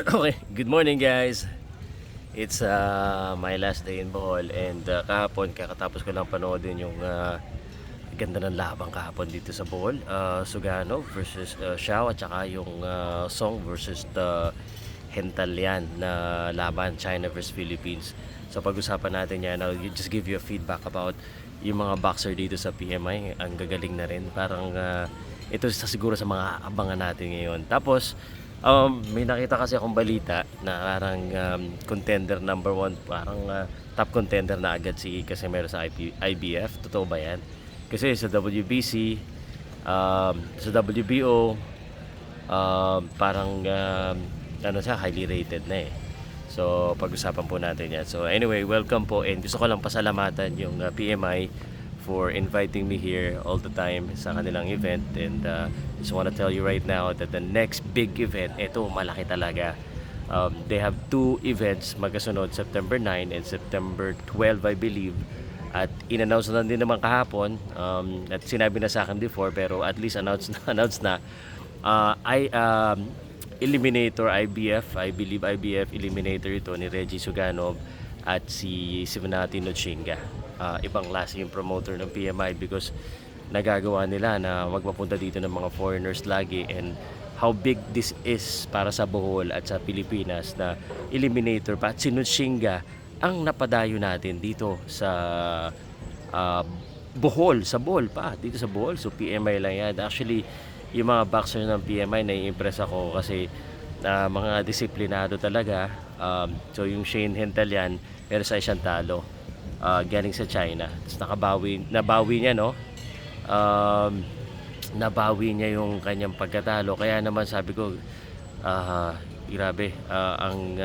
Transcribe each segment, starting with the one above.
Okay, good morning guys. It's my last day in Bohol and kahapon kakatapos ko lang panoodin yung ganda ng labang kahapon dito sa Bohol. Sugano versus Xiao at saka yung Song versus the Hentalian na laban, China versus Philippines. So pag-usapan natin yan, I'll just give you a feedback about yung mga boxer dito sa PMI. Ang gagaling na rin. Parang ito siguro sa mga abangan natin ngayon. Tapos may nakita kasi akong balita na parang contender number one, parang top contender na agad si Casimero sa IBF. Totoo ba yan? Kasi sa WBC, sa WBO, parang ano siya, highly rated na eh. So pag-usapan po natin yan. So anyway, welcome po, and gusto ko lang pasalamatan yung PMI for inviting me here all the time sa kanilang event. And just want to tell you right now that the next big event, ito malaki talaga. They have two events magkasunod, September 9 and September 12 I believe. At in-announce na din naman kahapon, at sinabi na sa akin before, pero at least announced na. Eliminator IBF, I believe IBF Eliminator ito ni Reggie Suganov at si Sivenati Nochinga. Ibang klase yung promoter ng PMI because nagagawa nila na magpapunta dito ng mga foreigners lagi, and how big this is para sa Bohol at sa Pilipinas na Eliminator pa at si Nochinga ang napadayo natin dito sa Bohol, sa Bohol pa, dito sa Bohol. So PMI lang yan. Actually, yung mga boxer ng PMI, nai-impress ako kasi mga disiplinado talaga. So yung Shane Hentalian, pero sa isang talo, galing sa China. Tapos nabawi niya, no? Nabawi niya yung kanyang pagkatalo. Kaya naman sabi ko, grabe, ang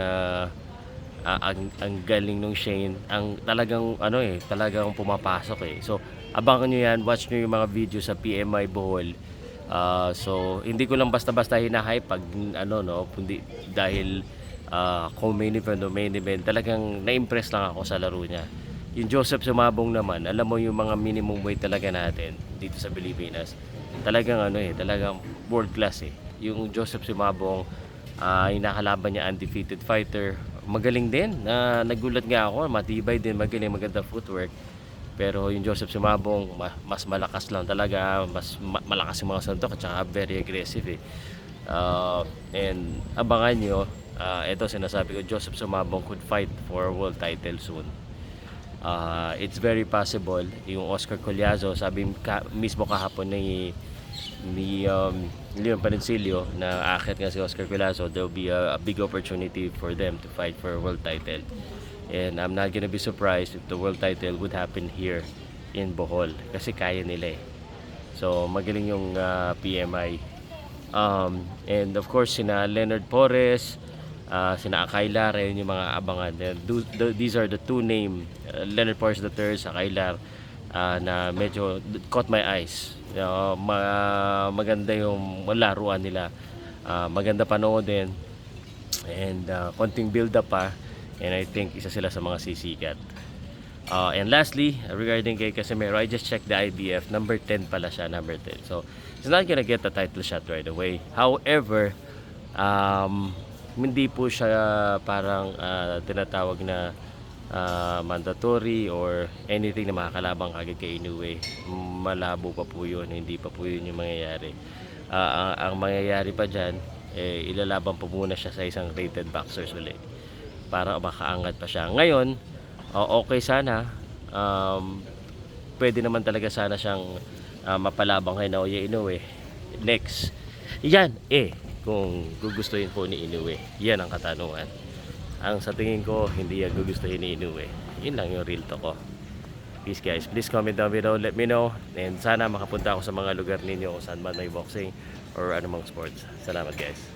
galing nung Shane, ang talagang talagang pumapasok eh. So abangan niyo yan, watch niyo yung mga video sa PMI Bohol. So hindi ko lang basta-basta hinahype pag kundi dahil main event, talagang na-impress lang ako sa laro niya. Yung Joseph Sumabong naman, alam mo yung mga minimum weight talaga natin dito sa Pilipinas, talagang talagang world class eh. Yung Joseph Sumabong, yung nakalaban niya, undefeated fighter, magaling din. Nagulat nga ako, matibay din, magaling, maganda footwork. Pero yung Joseph Sumabong, mas malakas lang talaga, mas malakas yung mga suntok at saka very aggressive eh. And abangan nyo, ito sinasabi ko, Joseph Sumabong could fight for a world title soon. It's very possible. Yung Oscar Collazo, sabi mismo kahapon ni Leon Panencillo na aakyat nga si Oscar Collazo, there will be a big opportunity for them to fight for a world title. And I'm not gonna be surprised if the world title would happen here in Bohol kasi kaya nila eh. So magaling yung PMI. And of course sina Leonard Porres, sina Akay Lar, yung mga abangan. These are the two name, Leonard Porres III, Akay Lar, na medyo caught my eyes. Maganda yung laruan nila, maganda panoodin, and konting build up pa, and I think isa sila sa mga sisikat. And lastly, regarding kay Casimero, I just checked the IBF, number 10 pala siya, number 10. So he's not gonna get the title shot right away. However, hindi po siya parang tinatawag na mandatory or anything na makakalabang agad kay Inoue. Malabo pa po yun, hindi pa po yun yung mangyayari. Ang mangyayari pa dyan, ilalaban po muna siya sa isang rated boxers ulit para makaangat pa siya. Ngayon, okay sana, pwede naman talaga sana siyang mapalabang kay Naoya Inoue next. Yan kung gugustuhin po ni Inoue, yan ang katanungan. Ang sa tingin ko, hindi yan gugustuhin ni Inoue. Yun lang yung real talk ko. Peace guys, please comment down below, let me know, and sana makapunta ako sa mga lugar ninyo kung saan man may boxing or anumang sports. Salamat guys.